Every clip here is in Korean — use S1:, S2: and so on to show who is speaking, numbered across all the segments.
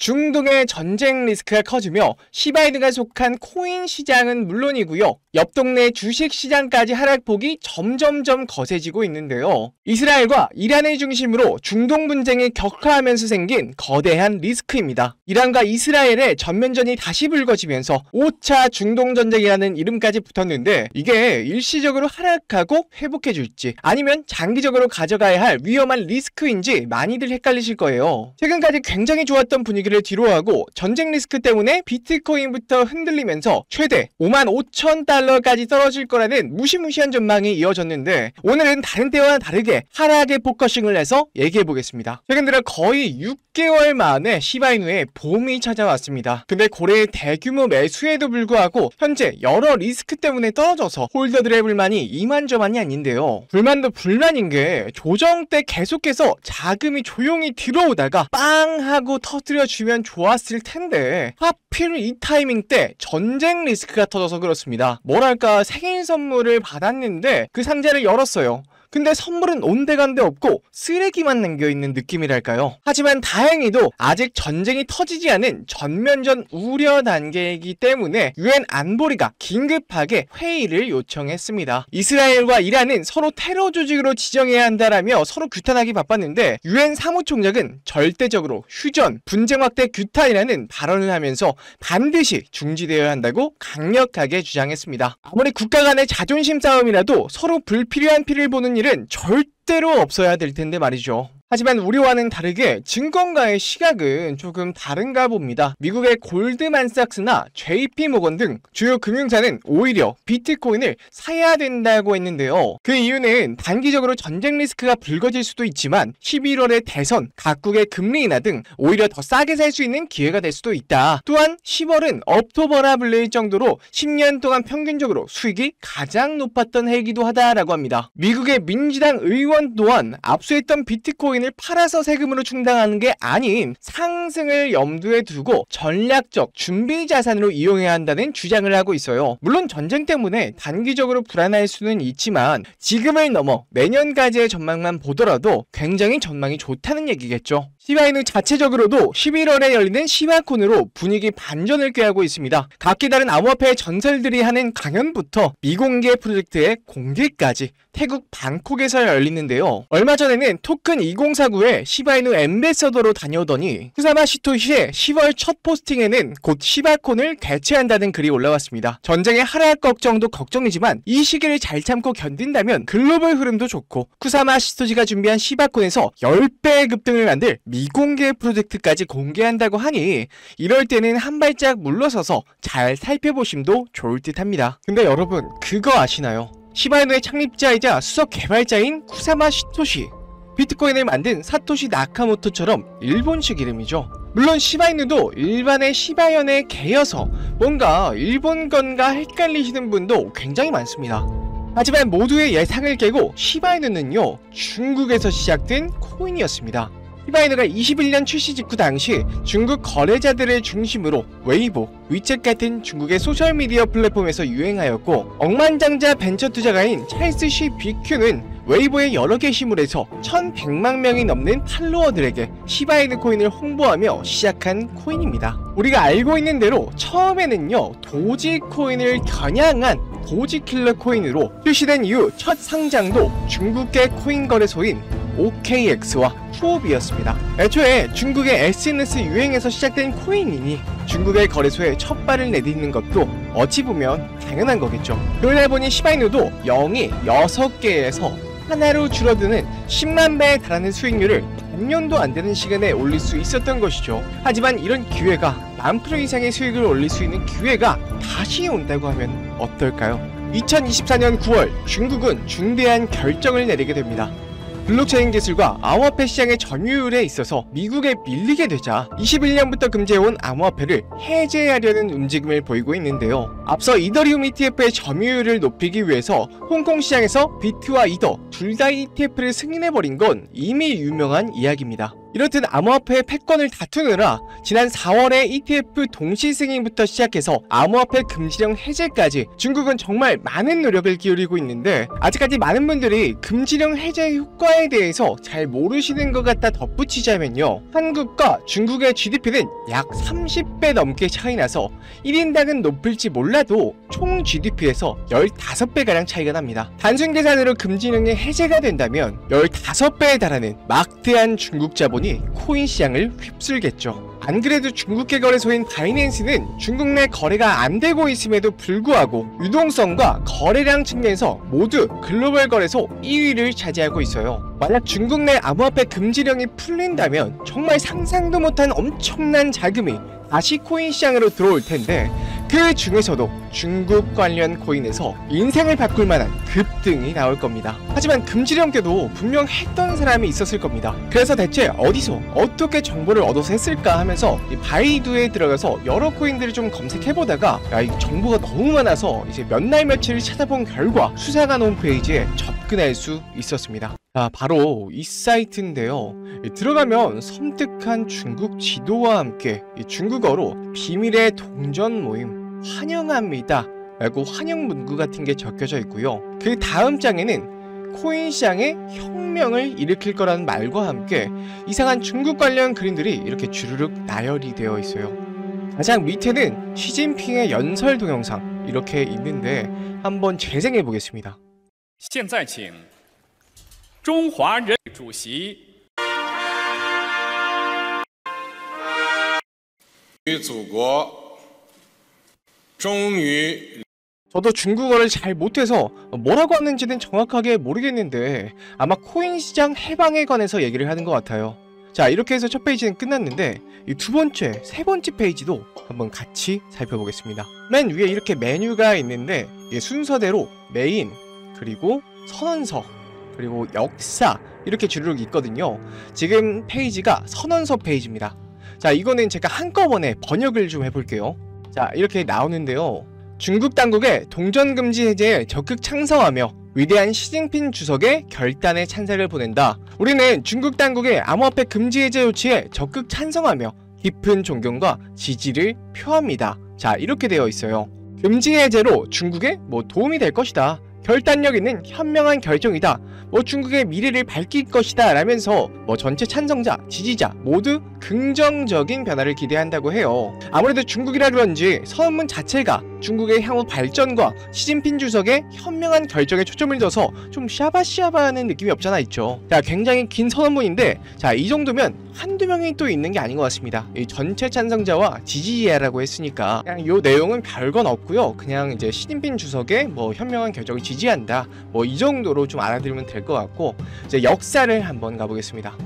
S1: 중동의 전쟁 리스크가 커지며 시바이누가 속한 코인 시장은 물론이고요. 옆 동네 주식 시장까지 하락폭이 점점점 거세지고 있는데요. 이스라엘과 이란을 중심으로 중동 분쟁이 격화하면서 생긴 거대한 리스크입니다. 이란과 이스라엘의 전면전이 다시 불거지면서 5차 중동 전쟁이라는 이름까지 붙었는데 이게 일시적으로 하락하고 회복해줄지 아니면 장기적으로 가져가야 할 위험한 리스크인지 많이들 헷갈리실 거예요. 최근까지 굉장히 좋았던 분위기를 뒤로하고 전쟁 리스크 때문에 비트코인부터 흔들리면서 최대 55,000달러까지 떨어질 거라는 무시무시한 전망이 이어졌는데 오늘은 다른 때와 다르게 하락에 포커싱을 해서 얘기해보겠습니다. 최근 들어 거의 6개월 만에 시바이누의 봄이 찾아왔습니다. 근데 고래의 대규모 매수에도 불구하고 현재 여러 리스크 때문에 떨어져서 홀더들의 불만이 이만저만이 아닌데요. 불만도 불만인 게 조정 때 계속해서 자금이 조용히 들어오다가 빵 하고 터뜨려주면 좋았을 텐데 하필 이 타이밍 때 전쟁 리스크가 터져서 그렇습니다. 뭐랄까 생일 선물을 받았는데 그 상자를 열었어요. 근데 선물은 온데간데 없고 쓰레기만 남겨있는 느낌이랄까요. 하지만 다행히도 아직 전쟁이 터지지 않은 전면전 우려 단계이기 때문에 UN 안보리가 긴급하게 회의를 요청했습니다. 이스라엘과 이란은 서로 테러 조직으로 지정해야 한다라며 서로 규탄하기 바빴는데 UN 사무총장은 절대적으로 휴전, 분쟁 확대 규탄이라는 발언을 하면서 반드시 중지되어야 한다고 강력하게 주장했습니다. 아무리 국가 간의 자존심 싸움이라도 서로 불필요한 피를 보는 일은 절대로 없어야 될 텐데 말이죠. 하지만 우리와는 다르게 증권가의 시각은 조금 다른가 봅니다. 미국의 골드만삭스나 JP모건 등 주요 금융사는 오히려 비트코인을 사야 된다고 했는데요. 그 이유는 단기적으로 전쟁 리스크가 불거질 수도 있지만 11월의 대선, 각국의 금리 인하 등 오히려 더 싸게 살 수 있는 기회가 될 수도 있다. 또한 10월은 업토버라 불릴 정도로 10년 동안 평균적으로 수익이 가장 높았던 해이기도 하다라고 합니다. 미국의 민주당 의원 또한 압수했던 비트코인 팔아서 세금으로 충당하는 게 아닌 상승을 염두에 두고 전략적 준비 자산으로 이용해야 한다는 주장을 하고 있어요. 물론 전쟁 때문에 단기적으로 불안할 수는 있지만 지금을 넘어 내년까지의 전망만 보더라도 굉장히 전망이 좋다는 얘기겠죠. 시바이누 자체적으로도 11월에 열리는 시바콘으로 분위기 반전을 꾀하고 있습니다. 각기 다른 암호화폐의 전설들이 하는 강연부터 미공개 프로젝트의 공개까지 태국 방콕에서 열리는데요. 얼마 전에는 토큰 2049의 시바이누 엠베서더로 다녀오더니 후사마 시토시의 10월 첫 포스팅에는 곧 시바콘을 개최한다는 글이 올라왔습니다. 전쟁의 하락 걱정도 걱정이지만 이 시기를 잘 참고 견딘다면 글로벌 흐름도 좋고 후사마 시토시가 준비한 시바콘에서 10배의 급등을 만들 미공개 프로젝트까지 공개한다고 하니 이럴 때는 한 발짝 물러서서 잘 살펴보심도 좋을 듯 합니다. 근데 여러분 그거 아시나요? 시바이누의 창립자이자 수석 개발자인 쿠사마 시토시, 비트코인을 만든 사토시 나카모토처럼 일본식 이름이죠. 물론 시바이누도 일반의 시바연의 개여서 뭔가 일본 건가 헷갈리시는 분도 굉장히 많습니다. 하지만 모두의 예상을 깨고 시바이누는요 중국에서 시작된 코인이었습니다. 시바이누가 21년 출시 직후 당시 중국 거래자들을 중심으로 웨이보, 위챗 같은 중국의 소셜미디어 플랫폼에서 유행하였고 억만장자 벤처 투자가인 찰스 시 비큐는 웨이보의 여러 게시물에서 1100만 명이 넘는 팔로워들에게 시바이누 코인을 홍보하며 시작한 코인입니다. 우리가 알고 있는 대로 처음에는요 도지 코인을 겨냥한 도지킬러 코인으로 출시된 이후 첫 상장도 중국계 코인 거래소인 OKX와 후업이었습니다. 애초에 중국의 SNS 유행에서 시작된 코인이니 중국의 거래소에 첫 발을 내딛는 것도 어찌 보면 당연한 거겠죠. 그러다 보니 시바이누도 0이 6개에서 하나로 줄어드는 10만 배에 달하는 수익률을 반년도 안 되는 시간에 올릴 수 있었던 것이죠. 하지만 이런 기회가 10,000% 이상의 수익을 올릴 수 있는 기회가 다시 온다고 하면 어떨까요? 2024년 9월 중국은 중대한 결정을 내리게 됩니다. 블록체인 기술과 암호화폐 시장의 점유율에 있어서 미국에 밀리게 되자 21년부터 금지해온 암호화폐를 해제하려는 움직임을 보이고 있는데요. 앞서 이더리움 ETF의 점유율을 높이기 위해서 홍콩 시장에서 비트와 이더 둘 다 ETF를 승인해버린 건 이미 유명한 이야기입니다. 이렇듯 암호화폐의 패권을 다투느라 지난 4월에 ETF 동시 승인부터 시작해서 암호화폐 금지령 해제까지 중국은 정말 많은 노력을 기울이고 있는데, 아직까지 많은 분들이 금지령 해제 효과에 대해서 잘 모르시는 것 같다 덧붙이자면요, 한국과 중국의 GDP는 약 30배 넘게 차이 나서 1인당은 높을지 몰라도 총 GDP에서 15배가량 차이가 납니다. 단순 계산으로 금지령이 해제가 된다면 15배에 달하는 막대한 중국 자본이 코인 시장을 휩쓸겠죠. 안 그래도 중국계 거래소인 바이낸스는 중국 내 거래가 안 되고 있음에도 불구하고 유동성과 거래량 측면에서 모두 글로벌 거래소 1위를 차지하고 있어요. 만약 중국 내 암호화폐 금지령이 풀린다면 정말 상상도 못한 엄청난 자금이 다시 코인 시장으로 들어올 텐데, 그 중에서도 중국 관련 코인에서 인생을 바꿀 만한 급등이 나올 겁니다. 하지만 금지령께도 분명 했던 사람이 있었을 겁니다. 그래서 대체 어디서 어떻게 정보를 얻어서 했을까 하면서 이 바이두에 들어가서 여러 코인들을 좀 검색해보다가 이 정보가 너무 많아서 이제 몇 날 며칠을 찾아본 결과 수사관 홈페이지에 접근할 수 있었습니다. 바로 이 사이트인데요. 들어가면 섬뜩한 중국 지도와 함께 중국어로 비밀의 동전 모임 환영합니다 라고 환영 문구 같은 게 적혀져 있고요. 그 다음 장에는 코인 시장에 혁명을 일으킬 거라는 말과 함께 이상한 중국 관련 그림들이 이렇게 주르륵 나열이 되어 있어요. 가장 밑에는 시진핑의 연설 동영상 이렇게 있는데 한번 재생해 보겠습니다.
S2: 现在请中华人民主席
S3: 与祖国终于
S1: 저도 중국어를 잘 못해서 뭐라고 하는지는 정확하게 모르겠는데 아마 코인 시장 해방에 관해서 얘기를 하는 것 같아요. 자, 이렇게 해서 첫 페이지는 끝났는데 이 두 번째, 세 번째 페이지도 한번 같이 살펴보겠습니다. 맨 위에 이렇게 메뉴가 있는데 순서대로 메인, 그리고 선언서, 그리고 역사 이렇게 주르륵 있거든요. 지금 페이지가 선언서 페이지입니다. 자, 이거는 제가 한꺼번에 번역을 좀 해볼게요. 자, 이렇게 나오는데요. 중국 당국의 동전금지 해제에 적극 찬성하며 위대한 시진핑 주석의 결단에 찬사를 보낸다. 우리는 중국 당국의 암호화폐 금지 해제 조치에 적극 찬성하며 깊은 존경과 지지를 표합니다. 자, 이렇게 되어 있어요. 금지 해제로 중국에 도움이 될 것이다. 결단력 있는 현명한 결정이다. 중국의 미래를 밝힐 것이다 라면서 전체 찬성자, 지지자 모두 긍정적인 변화를 기대한다고 해요. 아무래도 중국이라 그런지 선언문 자체가 중국의 향후 발전과 시진핑 주석의 현명한 결정에 초점을 둬서 좀 샤바샤바하는 느낌이 없잖아 있죠. 자, 굉장히 긴 선언문인데 자, 이 정도면 한두 명이 또 있는 게 아닌 것 같습니다. 이 전체 찬성자와 지지자라고 했으니까 그냥 요 내용은 별건 없고요. 그냥 이제 시진핑 주석의 현명한 결정을 지지한다. 이 정도로 좀 알아들으면 될 것 같고, 이제 역사를 한번 가보겠습니다.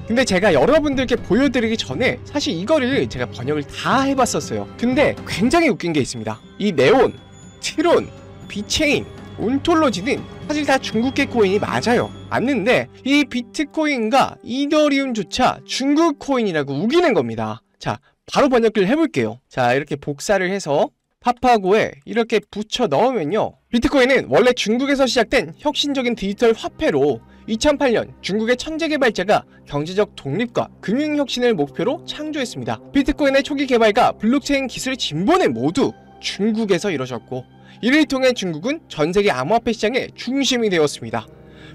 S1: 근데 제가 여러분들께 보여드리기 전에 사실 이거를 제가 번역을 다 해봤었어요. 근데 굉장히 웃긴 게 있습니다. 이 네온, 트론, 비체인, 온톨로지는 사실 다 중국계 코인이 맞는데 이 비트코인과 이더리움조차 중국 코인이라고 우기는 겁니다. 자, 바로 번역을 해볼게요. 자, 이렇게 복사를 해서 파파고에 이렇게 붙여 넣으면요, 비트코인은 원래 중국에서 시작된 혁신적인 디지털 화폐로 2008년 중국의 천재 개발자가 경제적 독립과 금융혁신을 목표로 창조했습니다. 비트코인의 초기 개발과 블록체인 기술 진보는 모두 중국에서 이루어졌고, 이를 통해 중국은 전세계 암호화폐 시장의 중심이 되었습니다.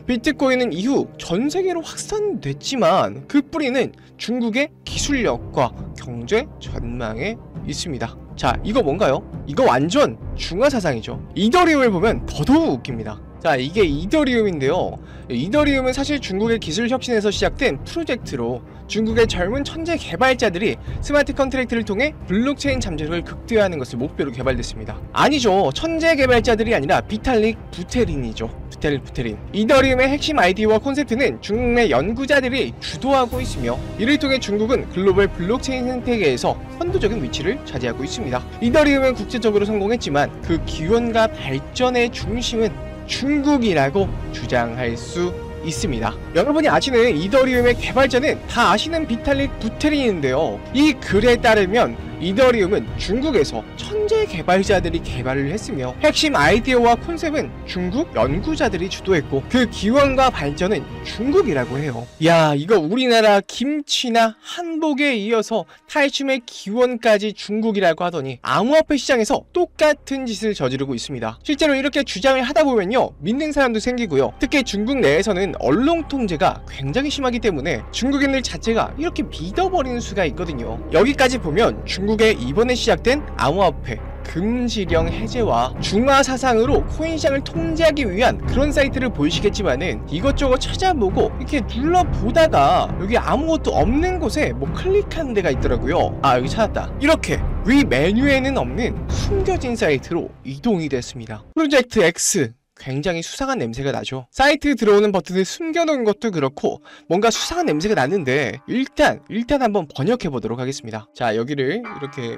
S1: 비트코인은 이후 전세계로 확산됐지만 그 뿌리는 중국의 기술력과 경제 전망에 있습니다. 자, 이거 뭔가요? 이거 완전 중화사상이죠. 이더리움을 보면 더더욱 웃깁니다. 자, 이게 이더리움인데요. 이더리움은 사실 중국의 기술 혁신에서 시작된 프로젝트로 중국의 젊은 천재 개발자들이 스마트 컨트랙트를 통해 블록체인 잠재력을 극대화하는 것을 목표로 개발됐습니다. 아니죠. 천재 개발자들이 아니라 비탈릭 부테린이죠. 부테린. 이더리움의 핵심 아이디어와 콘셉트는 중국 내 연구자들이 주도하고 있으며, 이를 통해 중국은 글로벌 블록체인 생태계에서 선도적인 위치를 차지하고 있습니다. 이더리움은 국제적으로 성공했지만 그 기원과 발전의 중심은 중국이라고 주장할 수 있습니다. 여러분이 아시는 이더리움의 개발자는 다 아시는 비탈릭 부테린인데요. 이 글에 따르면 이더리움은 중국에서 천재 개발자들이 개발을 했으며 핵심 아이디어와 콘셉트는 중국 연구자들이 주도했고 그 기원과 발전은 중국이라고 해요. 야, 이거 우리나라 김치나 한복에 이어서 탈춤의 기원까지 중국이라고 하더니 암호화폐 시장에서 똑같은 짓을 저지르고 있습니다. 실제로 이렇게 주장을 하다 보면요, 믿는 사람도 생기고요. 특히 중국 내에서는 언론 통제가 굉장히 심하기 때문에 중국인들 자체가 이렇게 믿어버리는 수가 있거든요. 여기까지 보면 중국의 이번에 시작된 암호화폐 금지령 해제와 중화 사상으로 코인 시장을 통제하기 위한 그런 사이트를 보이시겠지만은 이것저것 찾아보고 이렇게 눌러보다가 여기 아무것도 없는 곳에 뭐 클릭하는 데가 있더라고요. 아, 여기 찾았다. 이렇게 위 메뉴에는 없는 숨겨진 사이트로 이동이 됐습니다. 프로젝트 X, 굉장히 수상한 냄새가 나죠. 사이트 들어오는 버튼을 숨겨놓은 것도 그렇고 뭔가 수상한 냄새가 나는데 일단 한번 번역해 보도록 하겠습니다. 자, 여기를 이렇게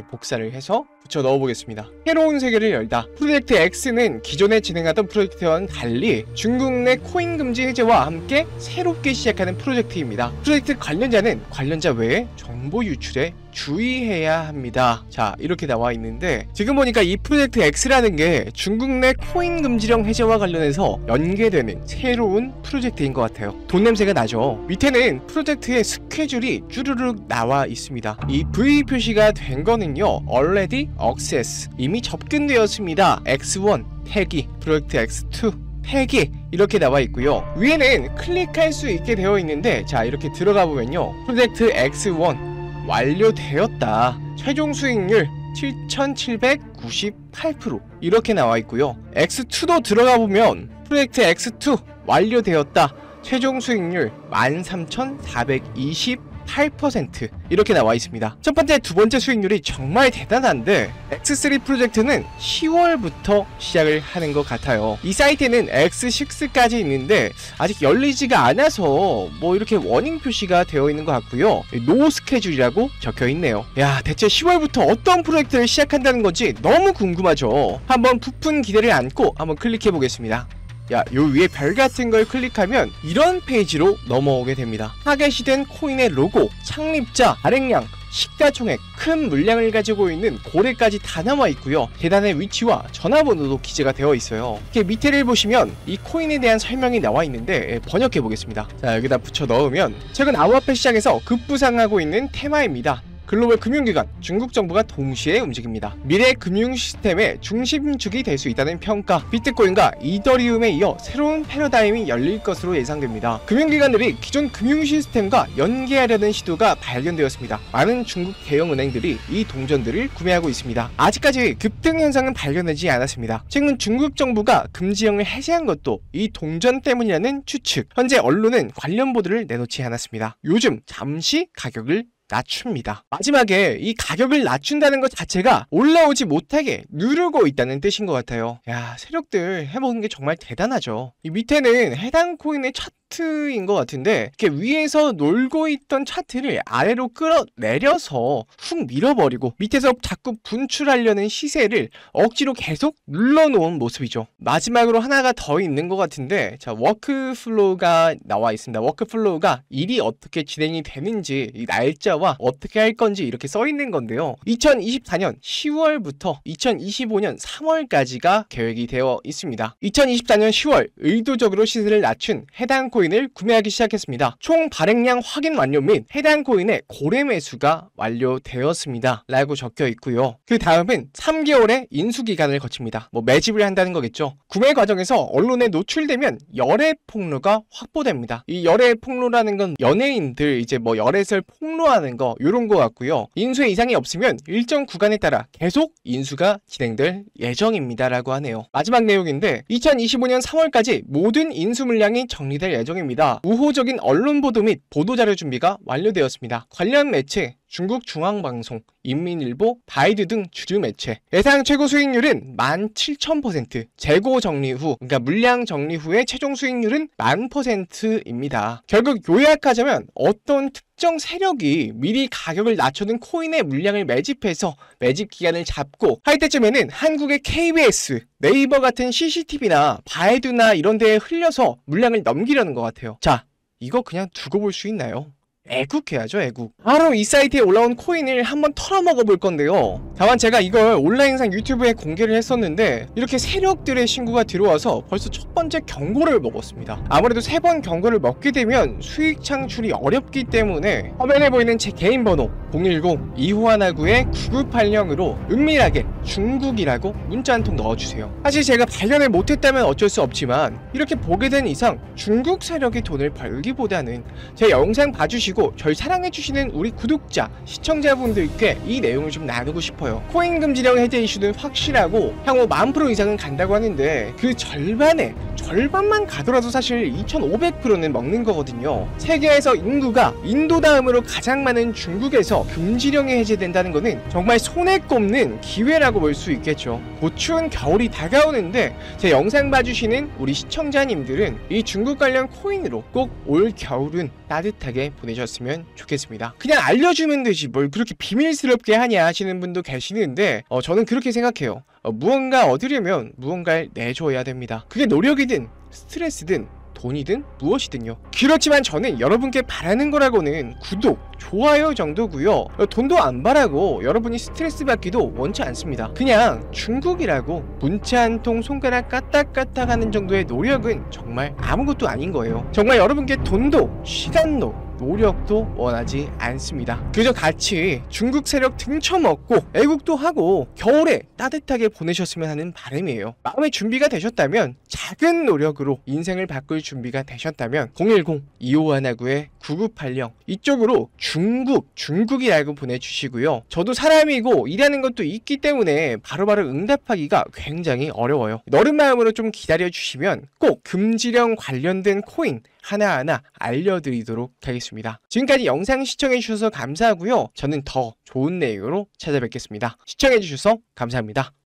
S1: 복사를 해서 붙여 넣어보겠습니다. 새로운 세계를 열다. 프로젝트 X는 기존에 진행하던 프로젝트와는 달리 중국 내 코인 금지 해제와 함께 새롭게 시작하는 프로젝트입니다. 프로젝트 관련자는 관련자 외에 정보 유출에 주의해야 합니다. 자, 이렇게 나와 있는데 지금 보니까 이 프로젝트 X라는 게 중국 내 코인 금지령 해제와 관련해서 연계되는 새로운 프로젝트인 것 같아요. 돈 냄새가 나죠. 밑에는 프로젝트의 스케줄이 쭈르륵 나와 있습니다. 이 V 표시가 된 거는요, already access, 이미 접근되었습니다. X1 폐기, 프로젝트 X2 폐기, 이렇게 나와 있고요. 위에는 클릭할 수 있게 되어 있는데, 자, 이렇게 들어가 보면요, 프로젝트 X1 완료되었다. 최종 수익률 7,798% 이렇게 나와 있고요. X2도 들어가 보면 프로젝트 X2 완료되었다. 최종 수익률 13,428% 이렇게 나와 있습니다. 첫 번째, 두 번째 수익률이 정말 대단한데 X3 프로젝트는 10월부터 시작을 하는 것 같아요. 이 사이트에는 X6까지 있는데 아직 열리지가 않아서 뭐 이렇게 워닝 표시가 되어 있는 것 같고요. 노 스케줄이라고 적혀 있네요. 야, 대체 10월부터 어떤 프로젝트를 시작한다는 건지 너무 궁금하죠. 한번 부푼 기대를 안고 한번 클릭해 보겠습니다. 야, 요 위에 별 같은 걸 클릭하면 이런 페이지로 넘어오게 됩니다. 타겟이된 코인의 로고, 창립자, 발행량, 시가총액, 큰 물량을 가지고 있는 고래까지 다 나와 있고요. 계단의 위치와 전화번호도 기재가 되어 있어요. 이렇게 밑에를 보시면 이 코인에 대한 설명이 나와 있는데 번역해 보겠습니다. 자, 여기다 붙여 넣으면 최근 암호화폐 시장에서 급부상하고 있는 테마입니다. 글로벌 금융기관, 중국 정부가 동시에 움직입니다. 미래 금융 시스템의 중심축이 될 수 있다는 평가, 비트코인과 이더리움에 이어 새로운 패러다임이 열릴 것으로 예상됩니다. 금융기관들이 기존 금융 시스템과 연계하려는 시도가 발견되었습니다. 많은 중국 대형 은행들이 이 동전들을 구매하고 있습니다. 아직까지 급등 현상은 발견되지 않았습니다. 최근 중국 정부가 금지령을 해제한 것도 이 동전 때문이라는 추측. 현재 언론은 관련 보도를 내놓지 않았습니다. 요즘 잠시 가격을 낮춥니다. 마지막에 이 가격을 낮춘다는 것 자체가 올라오지 못하게 누르고 있다는 뜻인 것 같아요. 야, 세력들 해먹은 게 정말 대단하죠. 이 밑에는 해당 코인의 차트인 것 같은데 이렇게 위에서 놀고 있던 차트를 아래로 끌어내려서 훅 밀어버리고 밑에서 자꾸 분출하려는 시세를 억지로 계속 눌러놓은 모습이죠. 마지막으로 하나가 더 있는 것 같은데, 자, 워크플로우가 나와 있습니다. 워크플로우가 일이 어떻게 진행이 되는지, 이 날짜와 어떻게 할 건지 이렇게 써 있는 건데요. 2024년 10월부터 2025년 3월까지가 계획이 되어 있습니다. 2024년 10월 의도적으로 시세를 낮춘 해당 코인을 구매하기 시작했습니다. 총 발행량 확인 완료 및 해당 코인의 고래 매수가 완료되었습니다. 라고 적혀 있고요. 그 다음은 3개월의 인수 기간을 거칩니다. 뭐 매집을 한다는 거겠죠. 구매 과정에서 언론에 노출되면 열애 폭로가 확보됩니다. 이 열애 폭로라는 건 연예인들 이제 뭐 열애설 폭로하는 거, 요런 거 같고요. 인수에 이상이 없으면 일정 구간에 따라 계속 인수가 진행될 예정입니다. 라고 하네요. 마지막 내용인데 2025년 3월까지 모든 인수 물량이 정리될 예정입니다. 우호적인 언론 보도 및 보도자료 준비가 완료되었습니다. 관련 매체, 중국 중앙방송, 인민일보, 바이두 등 주류 매체. 예상 최고 수익률은 17,000%, 재고 정리 후, 그러니까 물량 정리 후의 최종 수익률은 10,000%입니다. 결국 요약하자면 어떤 특정 세력이 미리 가격을 낮춰둔 코인의 물량을 매집해서 매집 기간을 잡고 할 때쯤에는 한국의 KBS, 네이버 같은 CCTV나 바이두나 이런 데에 흘려서 물량을 넘기려는 것 같아요. 자, 이거 그냥 두고 볼 수 있나요? 애국해야죠, 애국. 바로 이 사이트에 올라온 코인을 한번 털어먹어 볼 건데요. 다만 제가 이걸 온라인상 유튜브에 공개를 했었는데 이렇게 세력들의 신고가 들어와서 벌써 첫 번째 경고를 먹었습니다. 아무래도 3번 경고를 먹게 되면 수익 창출이 어렵기 때문에 화면에 보이는 제 개인 번호 010-2519-9980으로 은밀하게 중국이라고 문자 한 통 넣어주세요. 사실 제가 발견을 못했다면 어쩔 수 없지만 이렇게 보게 된 이상 중국 세력이 돈을 벌기보다는 제 영상 봐주시고 절 사랑해주시는 우리 구독자, 시청자분들께 이 내용을 좀 나누고 싶어요. 코인 금지령 해제 이슈는 확실하고 향후 10,000% 이상은 간다고 하는데 그 절반만 가더라도 사실 2,500%는 먹는 거거든요. 세계에서 인구가 인도 다음으로 가장 많은 중국에서 금지령이 해제된다는 거는 정말 손에 꼽는 기회라고 볼 수 있겠죠. 곧 추운 겨울이 다가오는데 제 영상 봐주시는 우리 시청자님들은 이 중국 관련 코인으로 꼭 올 겨울은 따뜻하게 보내셨으면 좋겠습니다. 그냥 알려주면 되지 뭘 그렇게 비밀스럽게 하냐 하시는 분도 계시는데 저는 그렇게 생각해요. 무언가 얻으려면 무언가를 내줘야 됩니다. 그게 노력이든 스트레스든 돈이든 무엇이든요. 그렇지만 저는 여러분께 바라는 거라고는 구독, 좋아요 정도고요. 돈도 안 바라고 여러분이 스트레스 받기도 원치 않습니다. 그냥 중국이라고 문자 한 통 손가락 까딱까딱 하는 정도의 노력은 정말 아무것도 아닌 거예요. 정말 여러분께 돈도 시간도 노력도 원하지 않습니다. 그저 같이 중국 세력 등쳐먹고 애국도 하고 겨울에 따뜻하게 보내셨으면 하는 바람이에요. 마음의 준비가 되셨다면, 작은 노력으로 인생을 바꿀 준비가 되셨다면 010-2519-9980 이쪽으로 중국이라고 보내주시고요. 저도 사람이고 일하는 것도 있기 때문에 바로바로 응답하기가 굉장히 어려워요. 너른 마음으로 좀 기다려주시면 꼭 금지령 관련된 코인 하나하나 알려드리도록 하겠습니다. 지금까지 영상 시청해주셔서 감사하고요. 저는 더 좋은 내용으로 찾아뵙겠습니다. 시청해주셔서 감사합니다.